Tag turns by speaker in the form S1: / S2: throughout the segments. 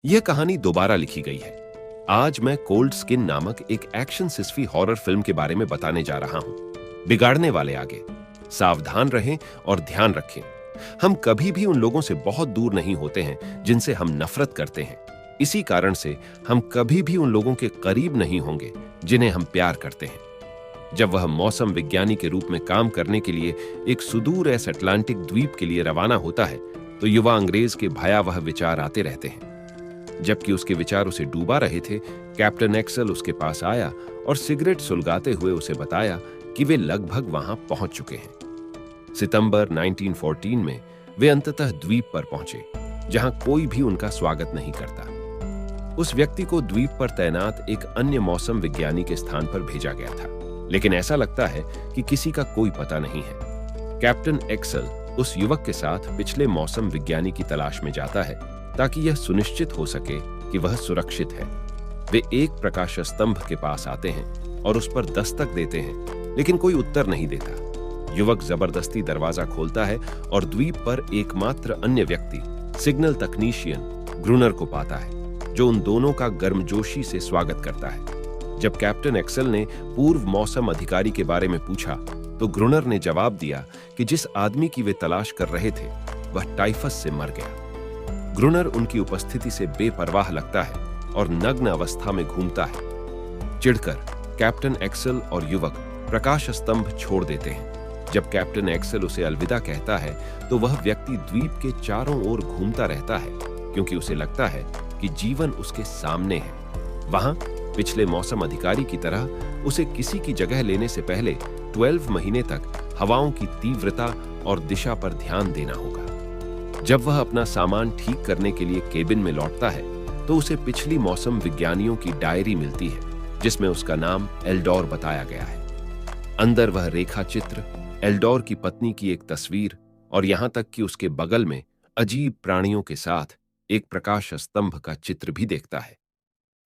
S1: यह कहानी दोबारा लिखी गई है। आज मैं कोल्ड स्किन नामक एक एक्शन सिस्फी हॉरर फिल्म के बारे में बताने जा रहा हूं। बिगाड़ने वाले आगे। सावधान रहें और ध्यान रखें। हम कभी भी उन लोगों से बहुत दूर नहीं होते हैं जिनसे हम नफरत करते हैं। इसी कारण से हम कभी भी उन लोगों के करीब नहीं होंगे जिन्हें हम प्यार करते हैं। जब वह मौसम विज्ञानी के रूप में काम करने के लिए एक सुदूर एस अटलांटिक द्वीप के लिए रवाना होता है तो युवा अंग्रेज के भयावह विचार आते रहते हैं। जबकि उसके विचार उसे डूबा रहे थे, कैप्टन एक्सेल उसके पास आया और सिगरेट सुलगाते हुए उसे बताया कि वे लगभग वहां पहुंच चुके हैं। सितंबर 1914 में वे अंततः द्वीप पर पहुंचे, जहां कोई भी उनका स्वागत नहीं करता। उस व्यक्ति को द्वीप पर तैनात एक अन्य मौसम विज्ञानी के स्थान पर भेजा गया था, लेकिन ऐसा लगता है कि किसी का कोई पता नहीं है। कैप्टन एक्सेल उस युवक के साथ पिछले मौसम विज्ञानी की तलाश में जाता है ताकि यह सुनिश्चित हो सके कि वह सुरक्षित है। वे एक प्रकाश स्तंभ के पास आते हैं और उस पर दस्तक देते हैं, लेकिन कोई उत्तर नहीं देता। युवक जबरदस्ती दरवाजा खोलता है और द्वीप पर एकमात्र अन्य व्यक्ति, सिग्नल तकनीशियन ग्रूनर को पाता है, जो उन दोनों का गर्मजोशी से स्वागत करता है। जब कैप्टन एक्सेल ने पूर्व मौसम अधिकारी के बारे में पूछा तो ग्रूनर ने जवाब दिया कि जिस आदमी की वे तलाश कर रहे थे वह टाइफस से मर गया। ग्रूनर उनकी उपस्थिति से बेपरवाह लगता है और नग्न अवस्था में घूमता है। चिढ़कर कैप्टन एक्सेल और युवक प्रकाश स्तंभ छोड़ देते हैं। जब कैप्टन एक्सेल उसे अलविदा कहता है तो वह व्यक्ति द्वीप के चारों ओर घूमता रहता है, क्योंकि उसे लगता है कि जीवन उसके सामने है। वहां पिछले मौसम अधिकारी की तरह उसे किसी की जगह लेने से पहले 12 महीने तक हवाओं की तीव्रता और दिशा पर ध्यान देना होगा। जब वह अपना सामान ठीक करने के लिए केबिन में लौटता है तो उसे पिछली मौसम विज्ञानियों की डायरी मिलती है, जिसमें उसका नाम एल्डोर बताया गया है। अंदर वह रेखा चित्र, एल्डोर की पत्नी की एक तस्वीर और यहां तक कि उसके बगल में अजीब प्राणियों के साथ एक प्रकाश स्तंभ का चित्र भी देखता है।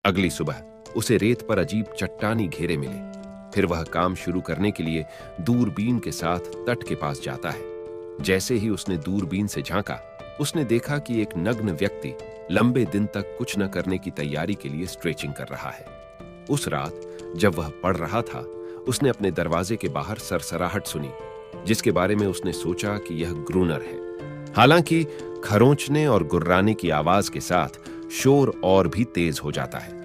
S1: अगली सुबह उसे रेत पर अजीब चट्टानी घेरे मिले। फिर वह काम शुरू करने के लिए दूरबीन के साथ तट के पास जाता है। जैसे ही उसने दूरबीन से झांका, उसने देखा कि एक नग्न व्यक्ति लंबे दिन तक कुछ न करने की तैयारी के लिए स्ट्रेचिंग कर रहा है। उस रात जब वह पढ़ रहा था, उसने अपने दरवाजे के बाहर सरसराहट सुनी, जिसके बारे में उसने सोचा कि यह ग्रूनर है। हालांकि खरोंचने और गुर्राने की आवाज के साथ शोर और भी तेज हो जाता है।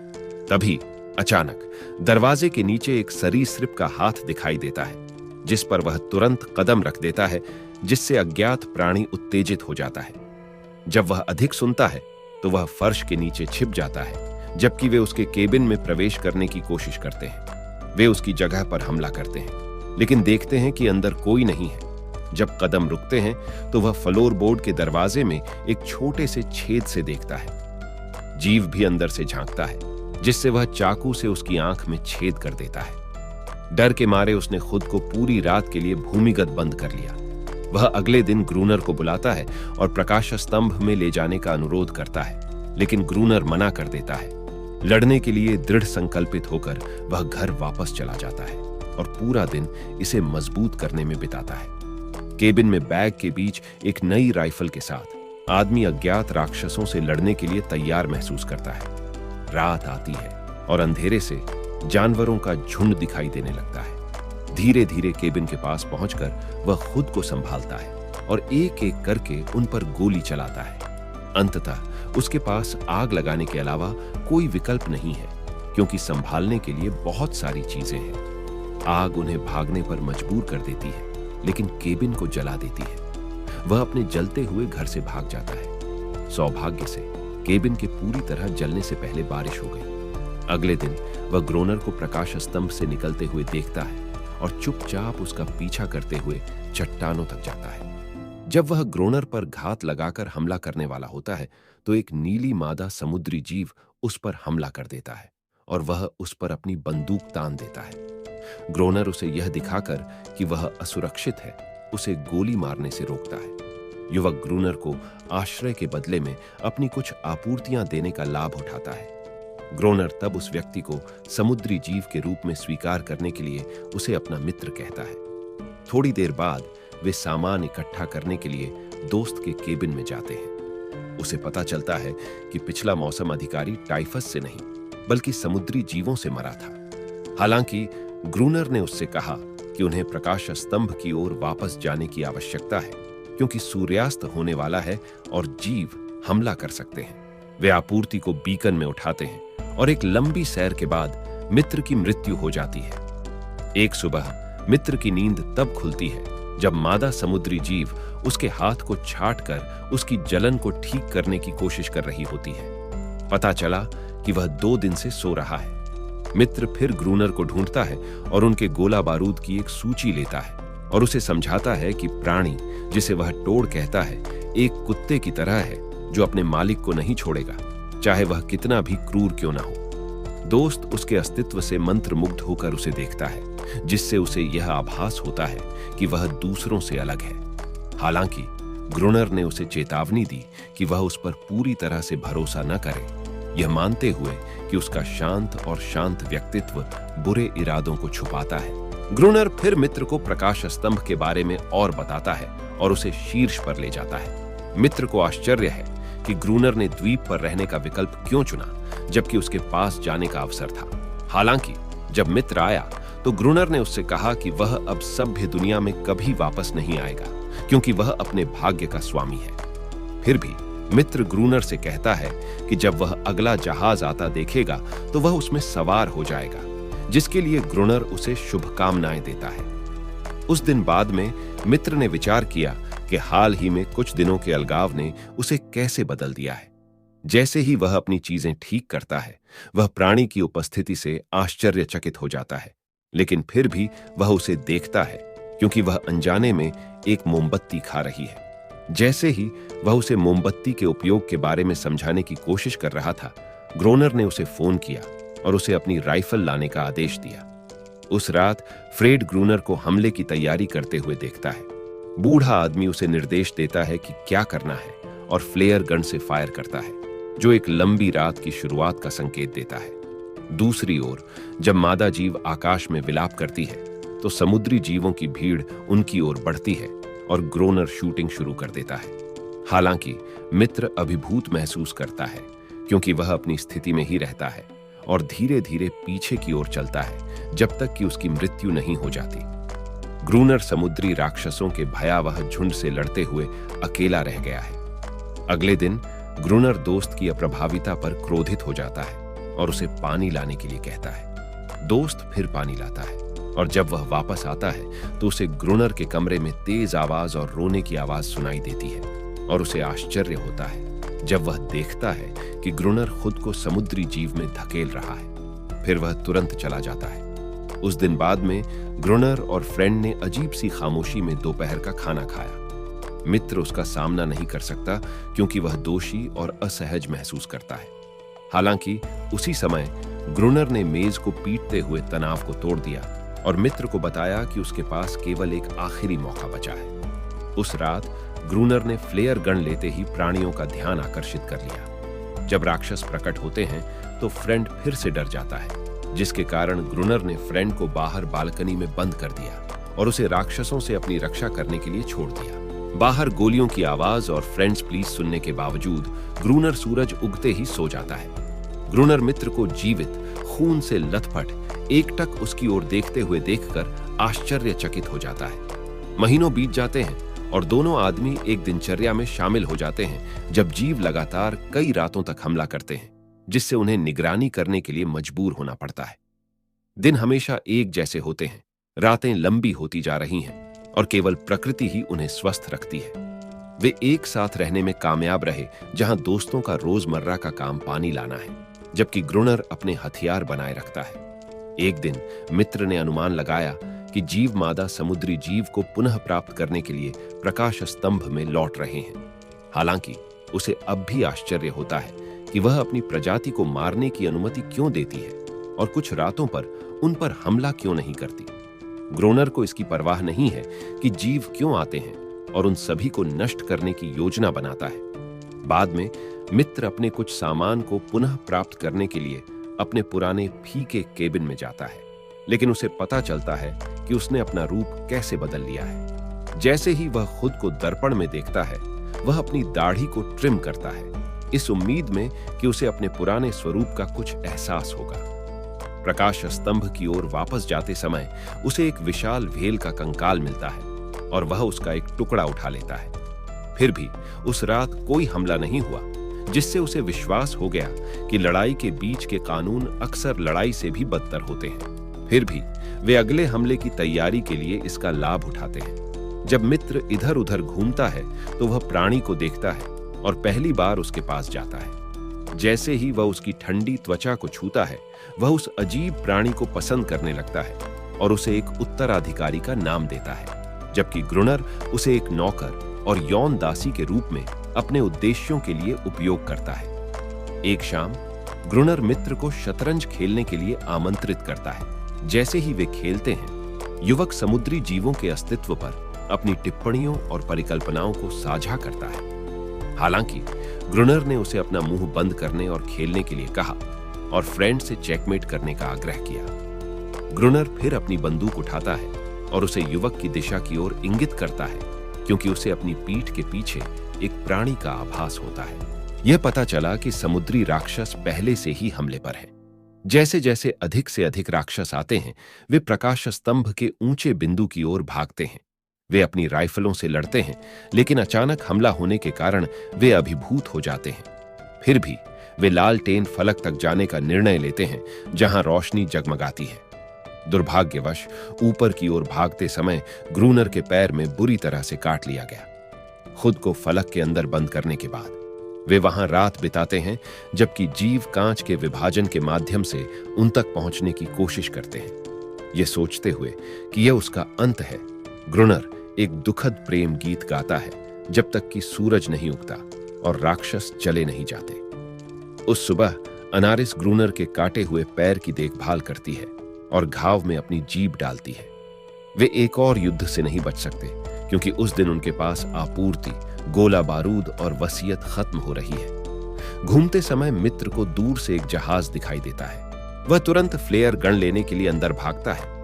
S1: तभी अचानक दरवाजे के नीचे एक सरीसृप का हाथ दिखाई देता है, जिस पर वह तुरंत कदम रख देता है, जिससे अज्ञात प्राणी उत्तेजित हो जाता है। जब वह अधिक सुनता है तो वह फर्श के नीचे छिप जाता है, जबकि वे उसके केबिन में प्रवेश करने की कोशिश करते हैं। वे उसकी जगह पर हमला करते हैं, लेकिन देखते हैं कि अंदर कोई नहीं है। जब कदम रुकते हैं तो वह फ्लोर बोर्ड के दरवाजे में एक छोटे से छेद से देखता है। जीव भी अंदर से झांकता है, जिससे वह चाकू से उसकी आंख में छेद कर देता है। डर के मारे उसने खुद को पूरी रात के लिए भूमिगत बंद कर लिया। वह अगले दिन ग्रूनर को बुलाता है और प्रकाश स्तंभ में ले जाने का अनुरोध करता है, लेकिन ग्रूनर मना कर देता है। लड़ने के लिए दृढ़ संकल्पित होकर वह घर वापस चला जाता है और पूरा दिन इसे मजबूत करने में बिताता है। केबिन में बैग के बीच एक नई राइफल के साथ आदमी अज्ञात राक्षसों से लड़ने के लिए तैयार महसूस करता है। रात आती है और अंधेरे से जानवरों का झुंड दिखाई देने लगता है। धीरे धीरे केबिन के पास पहुंचकर वह खुद को संभालता है और एक एक करके उन पर गोली चलाता है। अंततः उसके पास आग लगाने के अलावा कोई विकल्प नहीं है, क्योंकि संभालने के लिए बहुत सारी चीजें हैं। आग उन्हें भागने पर मजबूर कर देती है, लेकिन केबिन को जला देती है। वह अपने जलते हुए घर से भाग जाता है। सौभाग्य से केबिन के पूरी तरह जलने से पहले बारिश हो गई। अगले दिन वह ग्रोनर को प्रकाश स्तंभ से निकलते हुए देखता है और चुपचाप उसका पीछा करते हुए चट्टानों तक जाता है। जब वह ग्रोनर पर घात लगाकर हमला करने वाला होता है तो एक नीली मादा समुद्री जीव उस पर हमला कर देता है और वह उस पर अपनी बंदूक तान देता है। ग्रोनर उसे यह दिखाकर कि वह असुरक्षित है, उसे गोली मारने से रोकता है। युवक ग्रूनर को आश्रय के बदले में अपनी कुछ आपूर्तियां देने का लाभ उठाता है। ग्रोनर तब उस व्यक्ति को समुद्री जीव के रूप में स्वीकार करने के लिए उसे अपना मित्र कहता है। थोड़ी देर बाद वे सामान इकट्ठा करने के लिए दोस्त के केबिन में जाते हैं। उसे पता चलता है कि पिछला मौसम अधिकारी टाइफस से नहीं बल्कि समुद्री जीवों से मरा था। हालांकि ग्रूनर ने उससे कहा कि उन्हें प्रकाश स्तंभ की ओर वापस जाने की आवश्यकता है क्योंकि सूर्यास्त होने वाला है और जीव हमला कर सकते हैं। वे आपूर्ति को बीकन में उठाते हैं और एक लंबी सैर के बाद मित्र की मृत्यु हो जाती है। एक सुबह मित्र की नींद तब खुलती है जब मादा समुद्री जीव उसके हाथ को छाटकर उसकी जलन को ठीक करने की कोशिश कर रही होती है। पता चला कि वह 2 दिन से सो रहा है। मित्र फिर ग्रूनर को ढूंढता है और उनके गोला बारूद की एक सूची लेता है और उसे समझाता है कि प्राणी, जिसे वह टोड़ कहता है, एक कुत्ते की तरह है जो अपने मालिक को नहीं छोड़ेगा, चाहे वह कितना भी क्रूर क्यों ना हो। दोस्त उसके अस्तित्व से मंत्रमुग्ध होकर उसे देखता है, जिससे उसे यह आभास होता है कि वह दूसरों से अलग है। हालांकि ग्रूनर ने उसे चेतावनी दी कि वह उस पर पूरी तरह से भरोसा न करे, यह मानते हुए कि उसका शांत और शांत व्यक्तित्व बुरे इरादों को छुपाता है। ग्रूनर फिर मित्र को प्रकाश स्तंभ के बारे में और बताता है और उसे शीर्ष पर ले जाता है। मित्र को आश्चर्य है कि ग्रूनर ने द्वीप पर रहने का विकल्प क्यों चुना, जबकि उसके पास जाने का अवसर था। हालांकि जब मित्र आया तो ग्रूनर ने उससे कहा कि वह अब सभ्य दुनिया में कभी वापस नहीं आएगा क्योंकि वह अपने भाग्य का स्वामी है। फिर भी मित्र ग्रूनर से कहता है कि जब वह अगला जहाज आता देखेगा तो वह उसमें सवार हो जाएगा, जिसके लिए ग्रूनर उसे शुभकामनाएं देता है। उस दिन बाद में मित्र ने विचार किया कि हाल ही में कुछ दिनों के अलगाव ने उसे कैसे बदल दिया है। जैसे ही वह अपनी चीजें ठीक करता है, वह प्राणी की उपस्थिति से आश्चर्यचकित हो जाता है, लेकिन फिर भी वह उसे देखता है क्योंकि वह अनजाने में एक मोमबत्ती खा रही है। जैसे ही वह उसे मोमबत्ती के उपयोग के बारे में समझाने की कोशिश कर रहा था, ग्रूनर ने उसे फोन किया और उसे अपनी राइफल लाने का आदेश दिया। उस रात फ्रेड ग्रूनर को हमले की तैयारी करते हुए देखता है। बूढ़ा आदमी उसे निर्देश देता है कि क्या करना है और फ्लेयर गन से फायर करता है, जो एक लंबी रात की शुरुआत का संकेत देता है। दूसरी ओर जब मादा जीव आकाश में विलाप करती है तो समुद्री जीवों की भीड़ उनकी ओर बढ़ती है और ग्रूनर शूटिंग शुरू कर देता है। हालांकि मित्र अभिभूत महसूस करता है क्योंकि वह अपनी स्थिति में ही रहता है और धीरे धीरे पीछे की ओर चलता है जब तक कि उसकी मृत्यु नहीं हो जाती। ग्रूनर समुद्री राक्षसों के भयावह झुंड से लड़ते हुए अकेला रह गया है। अगले दिन ग्रूनर दोस्त की अप्रभाविता पर क्रोधित हो जाता है और उसे पानी लाने के लिए कहता है। दोस्त फिर पानी लाता है और जब वह वापस आता है तो उसे ग्रूनर के कमरे में तेज आवाज और रोने की आवाज सुनाई देती है और उसे आश्चर्य होता है जब वह देखता है कि ग्रूनर खुद को समुद्री जीव में धकेल रहा है। फिर वह तुरंत चला जाता है। उस दिन बाद में ग्रूनर और फ्रेंड ने अजीब सी खामोशी में दोपहर का खाना खाया। मित्र उसका सामना नहीं कर सकता क्योंकि वह दोषी और असहज महसूस करता है। हालांकि उसी समय ग्रूनर ने मेज को पीटते हुए तनाव को तोड़ दिया और मित्र को बताया कि उसके पास केवल एक आखिरी मौका बचा है। उस रात ग्रूनर ने फ्लेयर गन लेते ही प्राणियों का ध्यान आकर्षित कर लिया। जब राक्षस प्रकट होते हैं तो फ्रेंड फिर से डर जाता है, जिसके कारण ग्रूनर ने फ्रेंड को बाहर बालकनी में बंद कर दिया और उसे राक्षसों से अपनी रक्षा करने के लिए छोड़ दिया। बाहर गोलियों की आवाज और फ्रेंड्स प्लीज सुनने के बावजूद ग्रूनर सूरज उगते ही सो जाता है। ग्रूनर मित्र को जीवित, खून से लथपथ, एकटक उसकी ओर देखते हुए देखकर आश्चर्यचकित हो जाता है। महीनों बीत जाते हैं और दोनों आदमी एक दिनचर्या में शामिल हो जाते हैं जब जीव लगातार कई रातों तक हमला करते हैं, जिससे उन्हें निगरानी करने के लिए मजबूर होना पड़ता है। दिन हमेशा एक जैसे होते हैं, रातें लंबी होती जा रही हैं और केवल प्रकृति ही उन्हें स्वस्थ रखती है। वे एक साथ रहने में कामयाब रहे जहां दोस्तों का रोजमर्रा का काम पानी लाना है, जबकि ग्रूनर अपने हथियार बनाए रखता है। एक दिन मित्र ने अनुमान लगाया कि जीव मादा समुद्री जीव को पुनः प्राप्त करने के लिए प्रकाश स्तंभ में लौट रहे हैं। हालांकि उसे अब भी आश्चर्य होता है कि वह अपनी प्रजाति को मारने की अनुमति क्यों देती है और कुछ रातों पर उन पर हमला क्यों नहीं करती। ग्रूनर को इसकी परवाह नहीं है कि जीव क्यों आते हैं और उन सभी को नष्ट करने की योजना बनाता है। बाद में मित्र अपने कुछ सामान को पुनः प्राप्त करने के लिए अपने पुराने फीके केबिन में जाता है, लेकिन उसे पता चलता है कि उसने अपना रूप कैसे बदल लिया है। जैसे ही वह खुद को दर्पण में देखता है, वह अपनी दाढ़ी को ट्रिम करता है, इस उम्मीद में कि उसे अपने पुराने स्वरूप का कुछ एहसास होगा। प्रकाश स्तंभ की ओर वापस जाते समय उसे एक विशाल भेल का कंकाल मिलता है और वह उसका एक टुकड़ा उठा लेता है। फिर भी उस रात कोई हमला नहीं हुआ, जिससे उसे विश्वास हो गया कि लड़ाई के बीच के कानून अक्सर लड़ाई से भी बदतर होते हैं। फिर भी वे अगले हमले की तैयारी के लिए इसका लाभ उठाते हैं। जब मित्र इधर उधर घूमता है तो वह प्राणी को देखता है और पहली बार उसके पास जाता है। जैसे ही वह उसकी ठंडी त्वचा को छूता है, वह उस अजीब प्राणी को पसंद करने लगता है और उसे एक उत्तराधिकारी का नाम देता है, जबकि ग्रुनर उसे एक नौकर और यौन दासी के रूप में अपने उद्देश्यों के लिए उपयोग करता है। एक शाम ग्रुनर मित्र को शतरंज खेलने के लिए आमंत्रित करता है। जैसे ही वे खेलते हैं, युवक समुद्री जीवों के अस्तित्व पर अपनी टिप्पणियों और परिकल्पनाओं को साझा करता है। हालांकि ग्रुनर ने उसे अपना मुंह बंद करने और खेलने के लिए कहा और फ्रेंड से चेकमेट करने का आग्रह किया। ग्रुनर फिर अपनी बंदूक उठाता है और उसे युवक की दिशा की ओर इंगित करता है, क्योंकि उसे अपनी पीठ के पीछे एक प्राणी का आभास होता है। यह पता चला कि समुद्री राक्षस पहले से ही हमले पर है। जैसे जैसे अधिक से अधिक राक्षस आते हैं, वे प्रकाश स्तंभ के ऊंचे बिंदु की ओर भागते हैं। वे अपनी राइफलों से लड़ते हैं, लेकिन अचानक हमला होने के कारण वे अभिभूत हो जाते हैं। फिर भी वे लालटेन फलक तक जाने का निर्णय लेते हैं, जहां रोशनी जगमगाती है। दुर्भाग्यवश ऊपर की ओर भागते समय ग्रुनर के पैर में बुरी तरह से काट लिया गया। खुद को फलक के अंदर बंद करने के बाद वे वहां रात बिताते हैं, जबकि जीव कांच के विभाजन के माध्यम से उन तक पहुंचने की कोशिश करते हैं। ये सोचते हुए कि यह उसका अंत है, ग्रुनर एक दुखद प्रेम गीत गाता है, जब तक कि सूरज नहीं उगता और राक्षस चले नहीं जाते। उस सुबह अनारिस ग्रुनर के काटे हुए पैर की देखभाल करती है और घाव में अपनी जीभ डालती है। वे एक और युद्ध से नहीं बच सकते, क्योंकि उस दिन उनके पास आपूर्ति, गोला बारूद और वसीयत खत्म हो रही है। घूमते समय मित्र को दूर से एक जहाज दिखाई देता है। वह तुरंत फ्लेयर गन लेने के लिए अंदर भागता है।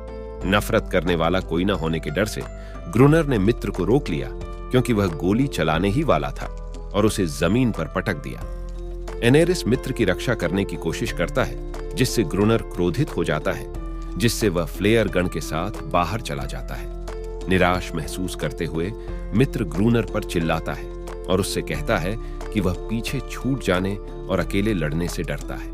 S1: नफरत करने वाला कोई न होने के डर से ग्रुनर ने मित्र को रोक लिया, क्योंकि वह गोली चलाने ही वाला था, और उसे जमीन पर पटक दिया। एनेरिस मित्र की रक्षा करने की कोशिश करता है, जिससे ग्रुनर क्रोधित हो जाता है, जिससे वह फ्लेयर गन के साथ बाहर चला जाता है। निराश महसूस करते हुए मित्र ग्रुनर पर चिल्लाता है और उससे कहता है कि वह पीछे छूट जाने और अकेले लड़ने से डरता है।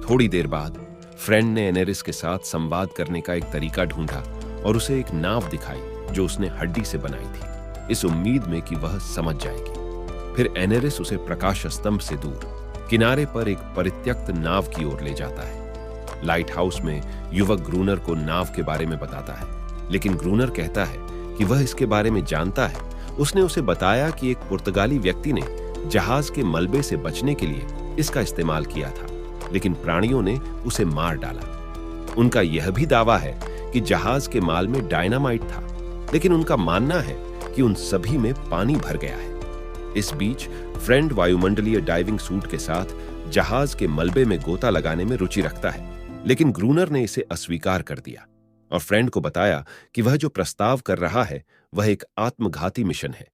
S1: थोड़ी देर बाद फ्रेंड ने एनेरिस के साथ संवाद करने का एक तरीका ढूंढा और उसे एक नाव दिखाई जो उसने हड्डी से बनाई थी, इस उम्मीद में कि वह समझ जाएगी। फिर एनेरिस उसे प्रकाश स्तंभ से दूर किनारे पर एक परित्यक्त नाव की ओर ले जाता है। लाइट हाउस में युवक ग्रुनर को नाव के बारे में बताता है, लेकिन ग्रुनर कहता है कि वह इसके बारे में जानता है। उसने उसे बताया कि एक पुर्तगाली व्यक्ति ने जहाज के मलबे से बचने के लिए इसका इस्तेमाल किया था, लेकिन प्राणियों ने उसे मार डाला। उनका यह भी दावा है कि जहाज के माल में डायनामाइट था, लेकिन उनका मानना है कि उन सभी में पानी भर गया है। इस बीच फ्रेंड वायुमंडलीय डाइविंग सूट के साथ जहाज के मलबे में गोता लगाने में रुचि रखता है, लेकिन ग्रुनर ने इसे अस्वीकार कर दिया और फ्रेंड को बताया कि वह जो प्रस्ताव कर रहा है वह एक आत्मघाती मिशन है।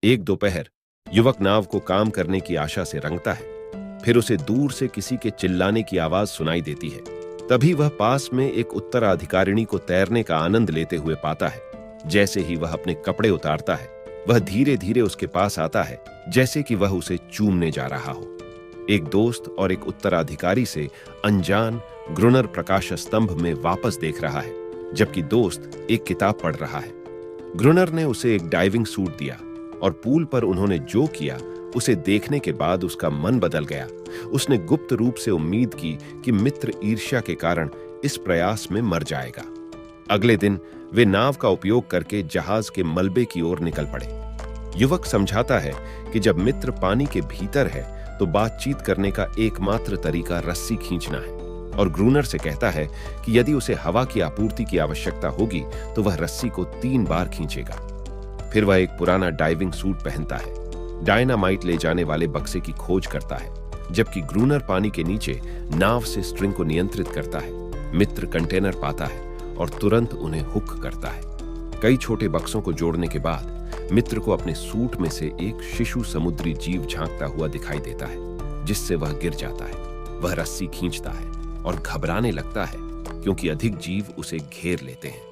S1: एक दोपहर युवक नाव को काम करने की आशा से रंगता है। फिर उसे दूर से किसी के चिल्लाने की आवाज सुनाई देती है। तभी वह पास में एक उत्तराधिकारिणी को तैरने का आनंद लेते हुए पाता है। जैसे ही वह अपने कपड़े उतारता है, वह धीरे धीरे उसके पास आता है, जैसे कि वह उसे चूमने जा रहा हो। एक दोस्त और एक उत्तराधिकारी से अनजान ग्रुनर प्रकाश स्तंभ में वापस देख रहा है, जबकि दोस्त एक किताब पढ़ रहा है। ग्रुनर ने उसे एक डाइविंग सूट दिया और पूल पर उन्होंने जो किया उसे देखने के बाद उसका मन बदल गया। उसने गुप्त रूप से उम्मीद की कि मित्र ईर्ष्या के कारण इस प्रयास में मर जाएगा। अगले दिन वे नाव का उपयोग करके जहाज के मलबे की ओर निकल पड़े। युवक समझाता है कि जब मित्र पानी के भीतर है तो बातचीत करने का एकमात्र तरीका रस्सी खींचना है, और ग्रुनर से कहता है कि यदि उसे हवा की आपूर्ति की आवश्यकता होगी तो वह रस्सी को 3 बार खींचेगा। फिर वह एक पुराना डाइविंग सूट पहनता है, डायनामाइट ले जाने वाले बक्से की खोज करता है, जबकि ग्रुनर पानी के नीचे नाव से स्ट्रिंग को नियंत्रित करता है। मित्र कंटेनर पाता है और तुरंत उन्हें हुक करता है। कई छोटे बक्सों को जोड़ने के बाद मित्र को अपने सूट में से एक शिशु समुद्री जीव झांकता हुआ दिखाई देता है, जिससे वह गिर जाता है। वह रस्सी खींचता है और घबराने लगता है क्योंकि अधिक जीव उसे घेर लेते हैं।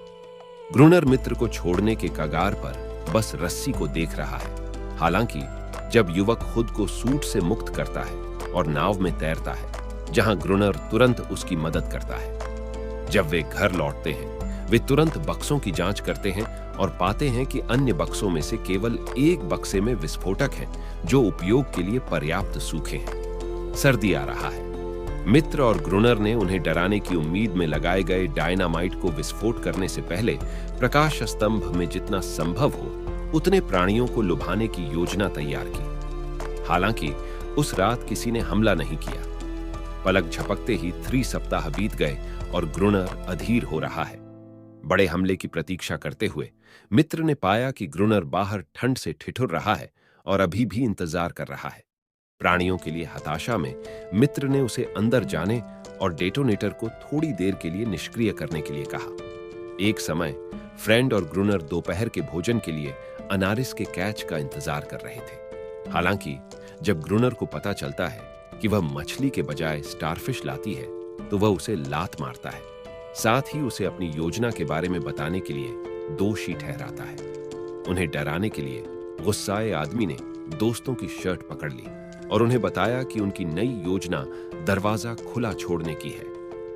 S1: ग्रुनर मित्र को छोड़ने के कगार पर बस रस्सी को देख रहा है। हालांकि जब युवक खुद को सूट से मुक्त करता है और नाव में तैरता है, जहां ग्रुनर तुरंत उसकी मदद करता है। जब वे घर लौटते हैं, वे तुरंत बक्सों की जांच करते हैं और पाते हैं कि अन्य बक्सों में से केवल एक बक्से में विस्फोटक हैं, जो उपयोग के लिए पर्याप्त सूखे हैं। सर्दी आ रहा है। मित्र और ग्रुनर ने उन्हें डराने की उम्मीद में लगाए गए डायनामाइट को विस्फोट करने से पहले प्रकाश स्तंभ में जितना संभव हो उतने प्राणियों को लुभाने की योजना तैयार की। हालांकि उस रात किसी ने हमला नहीं किया। पलक झपकते ही 3 सप्ताह बीत गए और ग्रुनर अधीर हो रहा है। बड़े हमले की प्रतीक्षा करते हुए मित्र ने पाया कि ग्रुनर बाहर ठंड से ठिठुर रहा है और अभी भी इंतजार कर रहा है। प्राणियों के लिए हताशा में मित्र ने उसे अंदर जाने और डेटोनेटर को थोड़ी देर के लिए निष्क्रिय करने के लिए कहा। एक समय फ्रेंड और ग्रुनर दोपहर के भोजन के लिए अनारिस के कैच का इंतजार कर रहे थे। हालांकि जब ग्रुनर को पता चलता है कि वह मछली के बजाय स्टारफिश लाती है, तो वह उसे लात मारता है। साथ ही उसे अपनी योजना के बारे में बताने के लिए दोषी ठहराता है। उन्हें डराने के लिए गुस्साए आदमी ने दोस्तों की शर्ट पकड़ ली और उन्हें बताया कि उनकी नई योजना दरवाजा खुला छोड़ने की है।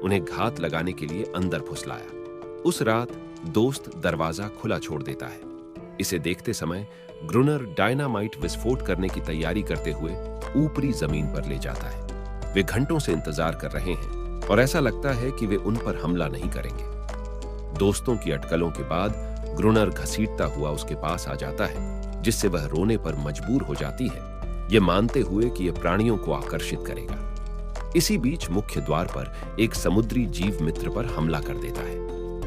S1: उन्हें घात लगाने के लिए अंदर फुसलाया। उस रात दोस्त दरवाजा खुला छोड़ देता है। इसे देखते समय ग्रुनर डायनामाइट विस्फोट करने की तैयारी करते हुए ऊपरी जमीन पर ले जाता है। वे घंटों से इंतजार कर रहे हैं और ऐसा लगता है कि वे उन पर हमला नहीं करेंगे। दोस्तों की अटकलों के बाद ग्रुनर घसीटता हुआ उसके पास आ जाता है, जिससे वह रोने पर मजबूर हो जाती है, ये मानते हुए कि यह प्राणियों को आकर्षित करेगा। इसी बीच मुख्य द्वार पर एक समुद्री जीव मित्र पर हमला कर देता है।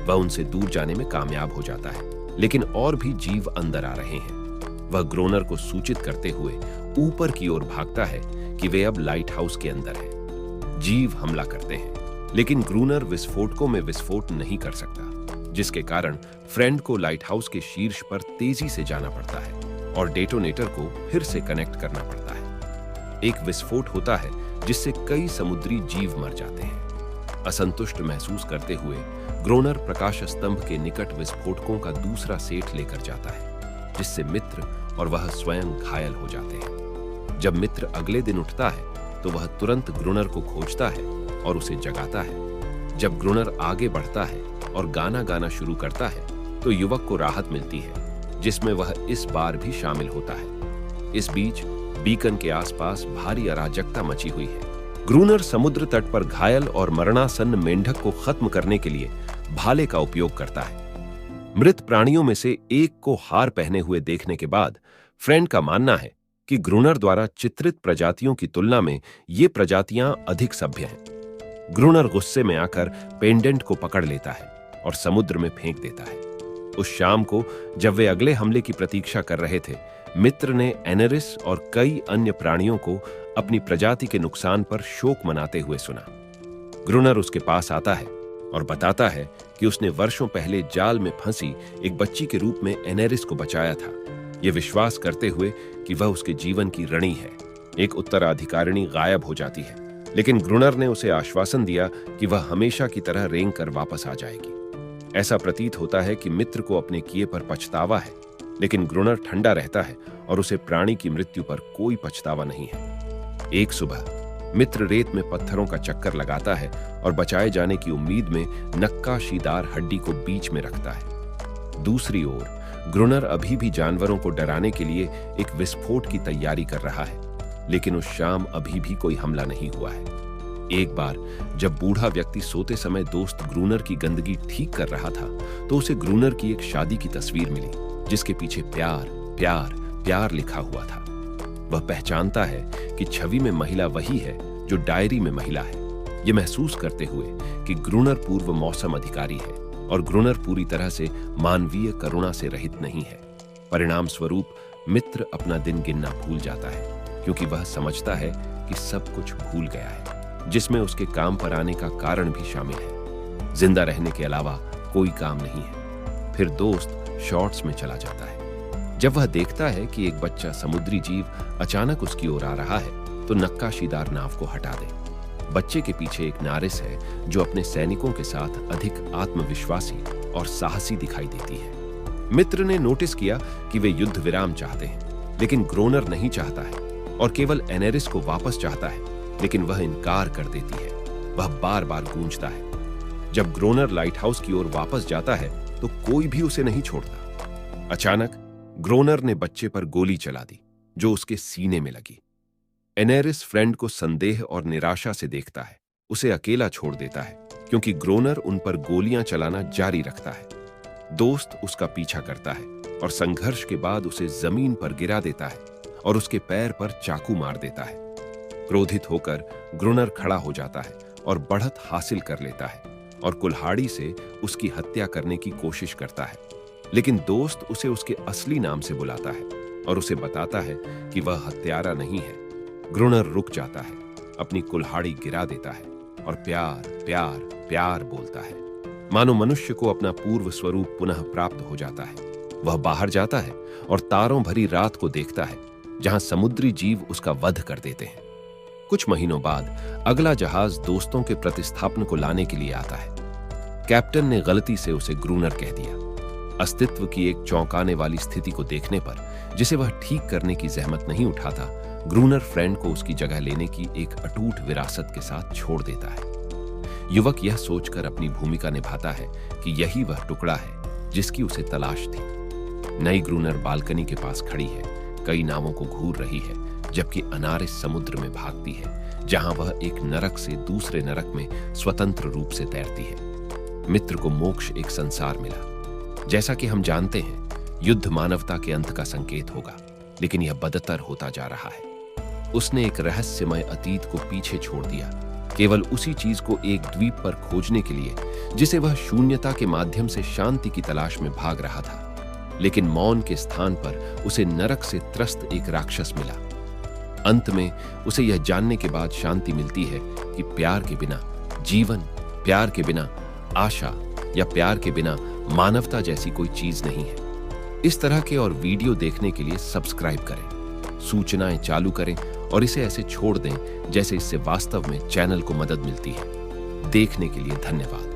S1: वह उनसे दूर जाने में कामयाब हो जाता है, लेकिन और भी जीव अंदर आ रहे हैं। वह ग्रुनर को सूचित करते हुए ऊपर की ओर भागता है कि वे अब लाइट हाउस के अंदर हैं। जीव हमला करते हैं, लेकिन ग्रुनर विस्फोटकों में विस्फोट नहीं कर सकता, जिसके कारण फ्रेंड को लाइट हाउस के शीर्ष पर तेजी से जाना पड़ता है और डेटोनेटर को फिर से कनेक्ट करना पड़ता है। एक विस्फोट होता है जिससे कई समुद्री जीव मर जाते हैं। असंतुष्ट महसूस करते हुए ग्रुनर प्रकाश स्तंभ के निकट विस्फोटकों का दूसरा सेट लेकर जाता है, जिससे मित्र और वह स्वयं घायल हो जाते हैं। जब मित्र अगले दिन उठता है तो वह तुरंत ग्रुनर को खोजता है और उसे जगाता है। जब ग्रुनर आगे बढ़ता है और गाना गाना शुरू करता है तो युवक को राहत मिलती है, जिसमें वह इस बार भी शामिल होता है। इस बीच बीकन के आसपास भारी अराजकता मची हुई है। ग्रुनर समुद्र तट पर घायल और मरणासन्न मेंढक को खत्म करने के लिए भाले का उपयोग करता है। मृत प्राणियों में से एक को हार पहने हुए देखने के बाद फ्रेंड का मानना है कि ग्रुनर द्वारा चित्रित प्रजातियों की तुलना में ये प्रजातियां अधिक सभ्य हैं। ग्रुनर गुस्से में आकर पेंडेंट को पकड़ लेता है और समुद्र में फेंक देता है। उस शाम को जब वे अगले हमले की प्रतीक्षा कर रहे थे, मित्र ने एनेरिस और कई अन्य प्राणियों को अपनी प्रजाति के नुकसान पर शोक मनाते हुए सुना। ग्रुनर उसके पास आता है और बताता है कि उसने वर्षों पहले जाल में फंसी एक बच्ची के रूप में एनेरिस को बचाया था, ये विश्वास करते हुए कि वह उसके जीवन की ऋणी है। एक उत्तराधिकारिणी गायब हो जाती है, लेकिन ग्रुनर ने उसे आश्वासन दिया कि वह हमेशा की तरह रेंग कर वापस आ जाएगी। ऐसा प्रतीत होता है कि मित्र को अपने किए पर पछतावा है, लेकिन ग्रुनर ठंडा रहता है और उसे प्राणी की मृत्यु पर कोई पछतावा नहीं है। एक सुबह मित्र रेत में पत्थरों का चक्कर लगाता है और बचाए जाने की उम्मीद में नक्काशीदार हड्डी को बीच में रखता है। दूसरी ओर ग्रुनर अभी भी जानवरों को डराने के लिए एक विस्फोट की तैयारी कर रहा है, लेकिन उस शाम अभी भी कोई हमला नहीं हुआ है। एक बार जब बूढ़ा व्यक्ति सोते समय दोस्त ग्रुनर की गंदगी ठीक कर रहा था, तो उसे ग्रुनर की एक शादी की तस्वीर मिली, जिसके पीछे प्यार प्यार प्यार लिखा हुआ था। वह पहचानता है कि छवि में महिला वही है जो डायरी में महिला है, ये महसूस करते हुए कि ग्रुनर पूर्व मौसम अधिकारी है और ग्रुनर पूरी तरह से मानवीय करुणा से रहित नहीं है। परिणाम स्वरूप मित्र अपना दिन गिनना भूल जाता है, क्योंकि वह समझता है कि सब कुछ भूल गया है, जिसमें उसके काम पर आने का कारण भी शामिल है। जिंदा रहने के अलावा कोई काम नहीं है। फिर दोस्त शॉर्ट्स में चला जाता है। जब वह देखता है कि एक बच्चा समुद्री जीव अचानक उसकी ओर आ रहा है तो नक्काशीदार नाव को हटा दे। बच्चे के पीछे एक नारिस है जो अपने सैनिकों के साथ अधिक आत्मविश्वासी और साहसी दिखाई देती है। मित्र ने नोटिस किया कि वे युद्ध विराम चाहते हैं, लेकिन ग्रोनर नहीं चाहता है और केवल एनेरिस को वापस चाहता है, लेकिन वह इनकार कर देती है। वह बार बार गूंजता है। जब ग्रोनर लाइट हाउस की ओर वापस जाता है तो कोई भी उसे नहीं छोड़ता। अचानक ग्रोनर ने बच्चे पर गोली चला दी जो उसके सीने में लगी। एनेरिस फ्रेंड को संदेह और निराशा से देखता है। उसे अकेला छोड़ देता है क्योंकि ग्रोनर उन पर गोलियां चलाना जारी रखता है। दोस्त उसका पीछा करता है और संघर्ष के बाद उसे जमीन पर गिरा देता है और उसके पैर पर चाकू मार देता है। क्रोधित होकर ग्रोनर खड़ा हो जाता है और बढ़त हासिल कर लेता है और कुल्हाड़ी से उसकी हत्या करने की कोशिश करता है, लेकिन दोस्त उसे उसके असली नाम से बुलाता है और उसे बताता है कि वह हत्यारा नहीं है। ग्रोनर रुक जाता है, अपनी कुल्हाड़ी गिरा देता है और प्यार प्यार प्यार बोलता है, मानो मनुष्य को अपना पूर्व स्वरूप पुनः प्राप्त हो जाता है। वह बाहर जाता है और तारों भरी रात को देखता है जहां समुद्री जीव उसका वध कर देते हैं। कुछ महीनों बाद अगला जहाज दोस्तों के प्रतिस्थापन को लाने के लिए आता है। कैप्टन ने गलती से उसे ग्रूनर कह दिया। अस्तित्व की एक चौंकाने वाली स्थिति को देखने पर, जिसे वह ठीक करने की जहमत नहीं उठाता, ग्रूनर फ्रेंड को उसकी जगह लेने की एक अटूट विरासत के साथ छोड़ देता है। युवक यह सोचकर अपनी भूमिका निभाता है कि यही वह टुकड़ा है जिसकी उसे तलाश थी। नई ग्रूनर बालकनी के पास खड़ी है, कई नावों को घूर रही है, जबकि अनारिस समुद्र में भागती है, जहां वह एक नरक से दूसरे नरक में स्वतंत्र रूप से तैरती है। मित्र को मोक्ष एक संसार मिला। जैसा कि हम जानते हैं, युद्ध मानवता के अंत का संकेत होगा, लेकिन यह बदतर होता जा रहा है। उसने एक रहस्यमय अतीत को पीछे छोड़ दिया, केवल उसी चीज को एक द्वीप पर खोजने के लिए जिसे वह शून्यता के माध्यम से शांति की तलाश में भाग रहा था। लेकिन मौन के स्थान पर उसे नरक से त्रस्त एक राक्षस मिला। अंत में उसे यह जानने के बाद शांति मिलती है कि प्यार के बिना जीवन, प्यार के बिना आशा या प्यार के बिना मानवता जैसी कोई चीज नहीं है। इस तरह के और वीडियो देखने के लिए सब्सक्राइब करें, सूचनाएं चालू करें और इसे ऐसे छोड़ दें जैसे इससे वास्तव में चैनल को मदद मिलती है। देखने के लिए धन्यवाद।